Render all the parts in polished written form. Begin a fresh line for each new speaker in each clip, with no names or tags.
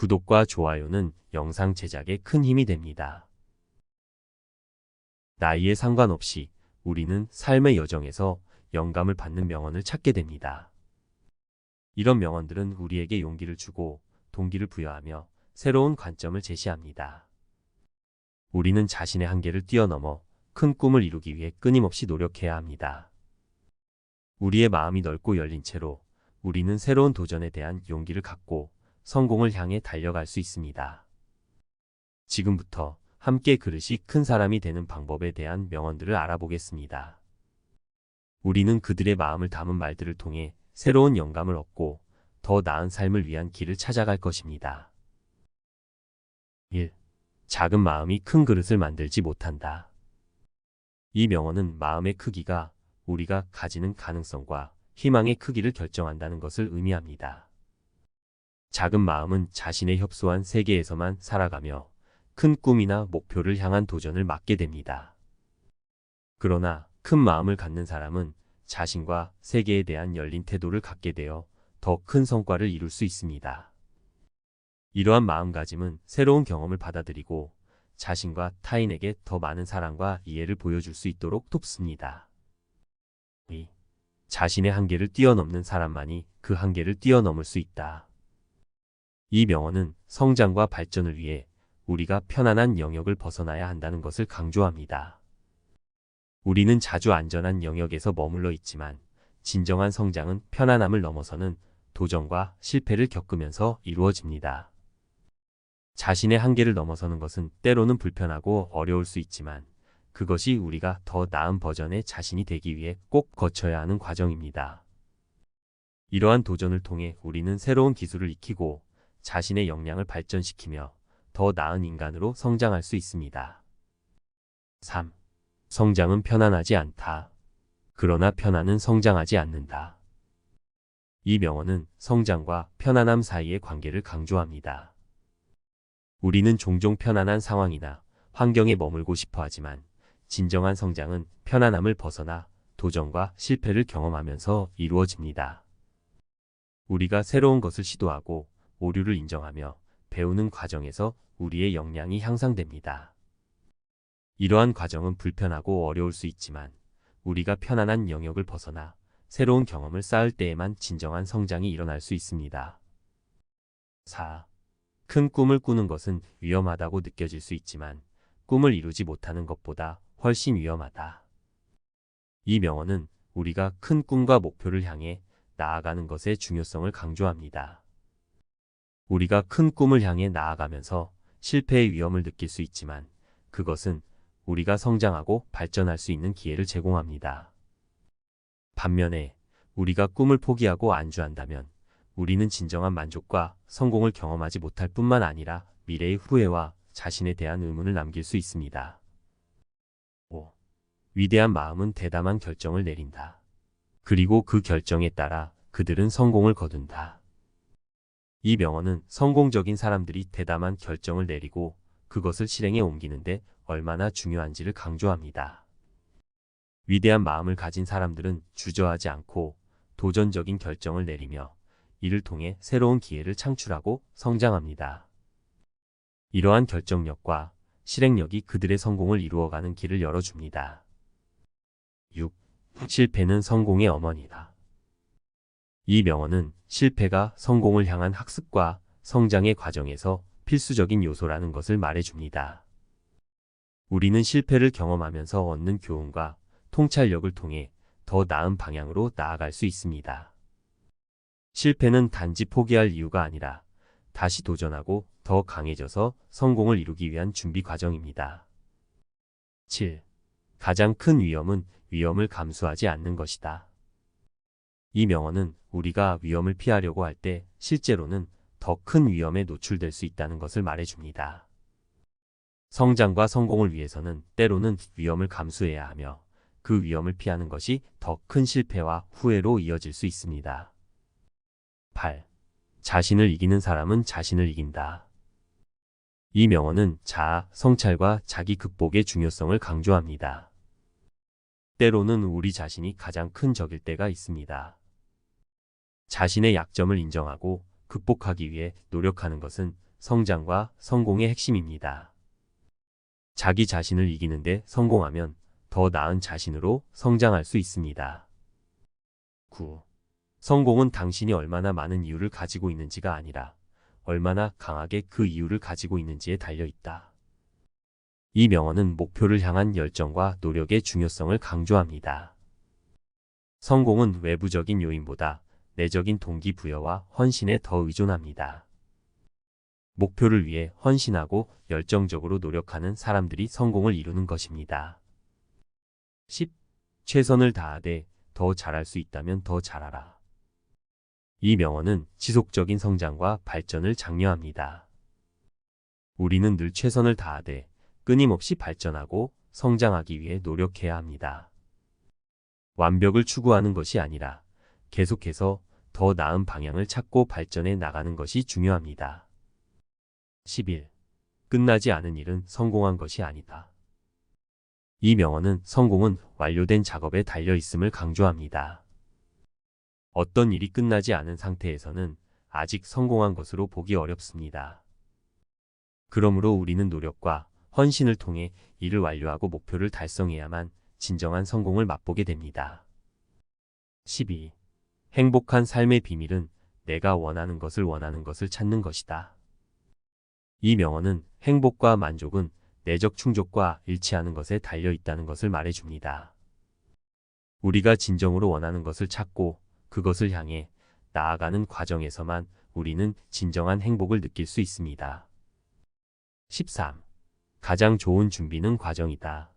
구독과 좋아요는 영상 제작에 큰 힘이 됩니다. 나이에 상관없이 우리는 삶의 여정에서 영감을 받는 명언을 찾게 됩니다. 이런 명언들은 우리에게 용기를 주고 동기를 부여하며 새로운 관점을 제시합니다. 우리는 자신의 한계를 뛰어넘어 큰 꿈을 이루기 위해 끊임없이 노력해야 합니다. 우리의 마음이 넓고 열린 채로 우리는 새로운 도전에 대한 용기를 갖고 성공을 향해 달려갈 수 있습니다. 지금부터 함께 그릇이 큰 사람이 되는 방법에 대한 명언들을 알아보겠습니다. 우리는 그들의 마음을 담은 말들을 통해 새로운 영감을 얻고 더 나은 삶을 위한 길을 찾아갈 것입니다. 1. 작은 마음이 큰 그릇을 만들지 못한다. 이 명언은 마음의 크기가 우리가 가지는 가능성과 희망의 크기를 결정한다는 것을 의미합니다. 작은 마음은 자신의 협소한 세계에서만 살아가며 큰 꿈이나 목표를 향한 도전을 막게 됩니다. 그러나 큰 마음을 갖는 사람은 자신과 세계에 대한 열린 태도를 갖게 되어 더 큰 성과를 이룰 수 있습니다. 이러한 마음가짐은 새로운 경험을 받아들이고 자신과 타인에게 더 많은 사랑과 이해를 보여줄 수 있도록 돕습니다. 2. 자신의 한계를 뛰어넘는 사람만이 그 한계를 뛰어넘을 수 있다. 이 명언은 성장과 발전을 위해 우리가 편안한 영역을 벗어나야 한다는 것을 강조합니다. 우리는 자주 안전한 영역에서 머물러 있지만 진정한 성장은 편안함을 넘어서는 도전과 실패를 겪으면서 이루어집니다. 자신의 한계를 넘어서는 것은 때로는 불편하고 어려울 수 있지만 그것이 우리가 더 나은 버전의 자신이 되기 위해 꼭 거쳐야 하는 과정입니다. 이러한 도전을 통해 우리는 새로운 기술을 익히고 자신의 역량을 발전시키며 더 나은 인간으로 성장할 수 있습니다. 3. 성장은 편안하지 않다. 그러나 편안은 성장하지 않는다. 이 명언은 성장과 편안함 사이의 관계를 강조합니다. 우리는 종종 편안한 상황이나 환경에 머물고 싶어 하지만 진정한 성장은 편안함을 벗어나 도전과 실패를 경험하면서 이루어집니다. 우리가 새로운 것을 시도하고 오류를 인정하며 배우는 과정에서 우리의 역량이 향상됩니다. 이러한 과정은 불편하고 어려울 수 있지만 우리가 편안한 영역을 벗어나 새로운 경험을 쌓을 때에만 진정한 성장이 일어날 수 있습니다. 4. 큰 꿈을 꾸는 것은 위험하다고 느껴질 수 있지만 꿈을 이루지 못하는 것보다 훨씬 위험하다. 이 명언은 우리가 큰 꿈과 목표를 향해 나아가는 것의 중요성을 강조합니다. 우리가 큰 꿈을 향해 나아가면서 실패의 위험을 느낄 수 있지만 그것은 우리가 성장하고 발전할 수 있는 기회를 제공합니다. 반면에 우리가 꿈을 포기하고 안주한다면 우리는 진정한 만족과 성공을 경험하지 못할 뿐만 아니라 미래의 후회와 자신에 대한 의문을 남길 수 있습니다. 5. 위대한 마음은 대담한 결정을 내린다. 그리고 그 결정에 따라 그들은 성공을 거둔다. 이 명언은 성공적인 사람들이 대담한 결정을 내리고 그것을 실행에 옮기는데 얼마나 중요한지를 강조합니다. 위대한 마음을 가진 사람들은 주저하지 않고 도전적인 결정을 내리며 이를 통해 새로운 기회를 창출하고 성장합니다. 이러한 결정력과 실행력이 그들의 성공을 이루어가는 길을 열어줍니다. 6. 실패는 성공의 어머니다. 이 명언은 실패가 성공을 향한 학습과 성장의 과정에서 필수적인 요소라는 것을 말해줍니다. 우리는 실패를 경험하면서 얻는 교훈과 통찰력을 통해 더 나은 방향으로 나아갈 수 있습니다. 실패는 단지 포기할 이유가 아니라 다시 도전하고 더 강해져서 성공을 이루기 위한 준비 과정입니다. 7. 가장 큰 위험은 위험을 감수하지 않는 것이다. 이 명언은 우리가 위험을 피하려고 할 때 실제로는 더 큰 위험에 노출될 수 있다는 것을 말해줍니다. 성장과 성공을 위해서는 때로는 위험을 감수해야 하며 그 위험을 피하는 것이 더 큰 실패와 후회로 이어질 수 있습니다. 8. 자신을 이기는 사람은 자신을 이긴다. 이 명언은 자아, 성찰과 자기 극복의 중요성을 강조합니다. 때로는 우리 자신이 가장 큰 적일 때가 있습니다. 자신의 약점을 인정하고 극복하기 위해 노력하는 것은 성장과 성공의 핵심입니다. 자기 자신을 이기는데 성공하면 더 나은 자신으로 성장할 수 있습니다. 9. 성공은 당신이 얼마나 많은 이유를 가지고 있는지가 아니라 얼마나 강하게 그 이유를 가지고 있는지에 달려 있다. 이 명언은 목표를 향한 열정과 노력의 중요성을 강조합니다. 성공은 외부적인 요인보다 내적인 동기부여와 헌신에 더 의존합니다. 목표를 위해 헌신하고 열정적으로 노력하는 사람들이 성공을 이루는 것입니다. 10. 최선을 다하되 더 잘할 수 있다면 더 잘하라. 이 명언은 지속적인 성장과 발전을 장려합니다. 우리는 늘 최선을 다하되 끊임없이 발전하고 성장하기 위해 노력해야 합니다. 완벽을 추구하는 것이 아니라 계속해서 더 나은 방향을 찾고 발전해 나가는 것이 중요합니다. 11. 끝나지 않은 일은 성공한 것이 아니다. 이 명언은 성공은 완료된 작업에 달려 있음을 강조합니다. 어떤 일이 끝나지 않은 상태에서는 아직 성공한 것으로 보기 어렵습니다. 그러므로 우리는 노력과 헌신을 통해 일을 완료하고 목표를 달성해야만 진정한 성공을 맛보게 됩니다. 12. 행복한 삶의 비밀은 내가 원하는 것을 찾는 것이다. 이 명언은 행복과 만족은 내적 충족과 일치하는 것에 달려 있다는 것을 말해줍니다. 우리가 진정으로 원하는 것을 찾고 그것을 향해 나아가는 과정에서만 우리는 진정한 행복을 느낄 수 있습니다. 13. 가장 좋은 준비는 과정이다.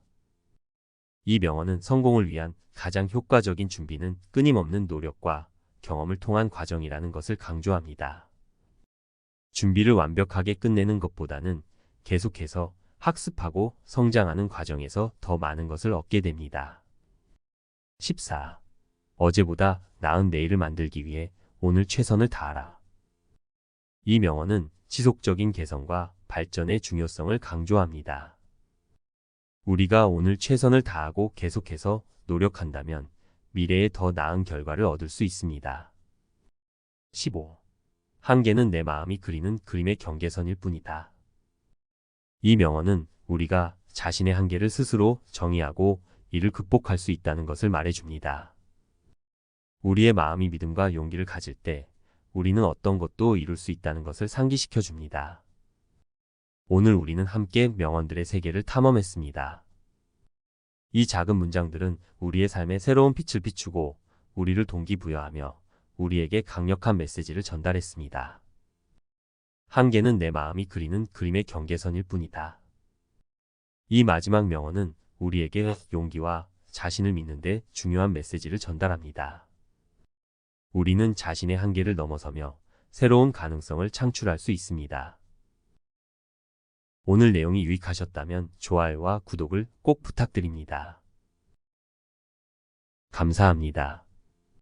이 명언은 성공을 위한 가장 효과적인 준비는 끊임없는 노력과 경험을 통한 과정이라는 것을 강조합니다. 준비를 완벽하게 끝내는 것보다는 계속해서 학습하고 성장하는 과정에서 더 많은 것을 얻게 됩니다. 14. 어제보다 나은 내일을 만들기 위해 오늘 최선을 다하라. 이 명언은 지속적인 개선과 발전의 중요성을 강조합니다. 우리가 오늘 최선을 다하고 계속해서 노력한다면 미래에 더 나은 결과를 얻을 수 있습니다. 15. 한계는 내 마음이 그리는 그림의 경계선일 뿐이다. 이 명언은 우리가 자신의 한계를 스스로 정의하고 이를 극복할 수 있다는 것을 말해줍니다. 우리의 마음이 믿음과 용기를 가질 때 우리는 어떤 것도 이룰 수 있다는 것을 상기시켜 줍니다. 오늘 우리는 함께 명언들의 세계를 탐험했습니다. 이 작은 문장들은 우리의 삶에 새로운 빛을 비추고 우리를 동기부여하며 우리에게 강력한 메시지를 전달했습니다. 한계는 내 마음이 그리는 그림의 경계선일 뿐이다. 이 마지막 명언은 우리에게 용기와 자신을 믿는 데 중요한 메시지를 전달합니다. 우리는 자신의 한계를 넘어서며 새로운 가능성을 창출할 수 있습니다. 오늘 내용이 유익하셨다면 좋아요와 구독을 꼭 부탁드립니다. 감사합니다.